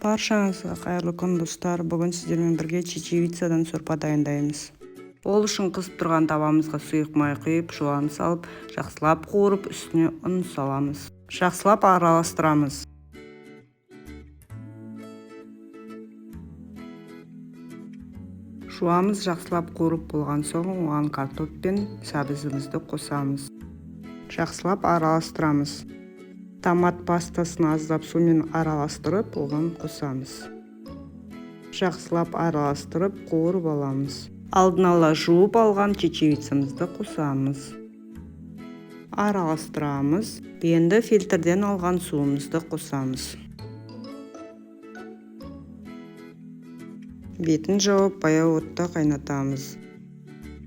Баршаңызға қайырлы күн достар. Бүгін сіздермен бірге чечевицадан сорпа дайындаймыз. Ол үшін қысып тұрған табамызға сұйық май құйып, жуан салып, жақсылап қуырып, үстіне ұн саламыз. Жақсылап араластырамыз. Жуамыз жақсылап қуырып болған соң, оған картоп пен сәбізімізді қосамыз. Жақсылап араластырамыз. Томат пастасын аздап сумен араластырып, оған қосамыз. Жақсылап араластырып, қуырып аламыз. Алдын ала жуып алған чечевицамызды қосамыз. Араластырамыз. Енді фильтрден алған суымызды қосамыз. Бетін жауып, баяу отта қайнатамыз.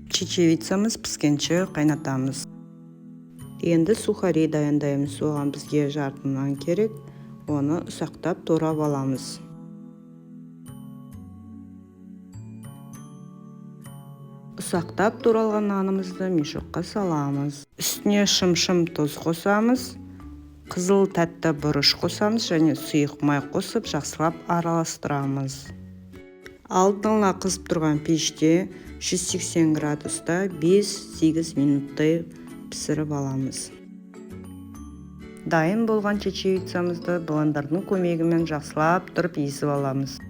Чечевицамыз піскенше қайнатамыз. Енді сухари дайындаймыз. Оған бізге жарты нан керек. Оны ұсақтап турап аламыз. Ұсақтап туралған нанымызды мешокқа саламыз. Үстіне шым-шым тұз қосамыз. Қызыл тәтті бұрыш қосамыз және сұйық май қосып жақсылап араластырамыз. Алдын ала қызып тұрған пеште 180 градуста 5-8 минуттай пісіріп аламыз. Дайын болған чечевицамызды блендердің көмегімен жақсылап тұрып езіп аламыз.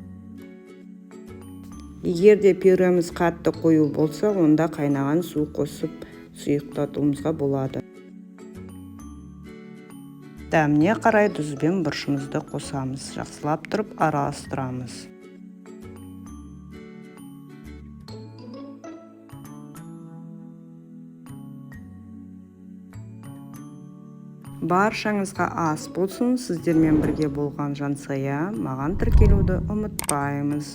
Егер де пюреміз қатты қою болса, онда қайнаған су қосып сұйықтатуымызға болады. Дәміне қарай тұз бен бұрышымызды қосамыз. Жақсылап тұрып араластырамыз. Баршаңызға ас болсын. Сіздермен бірге болған Жансая. Маған тіркелуді ұмытпаймыз.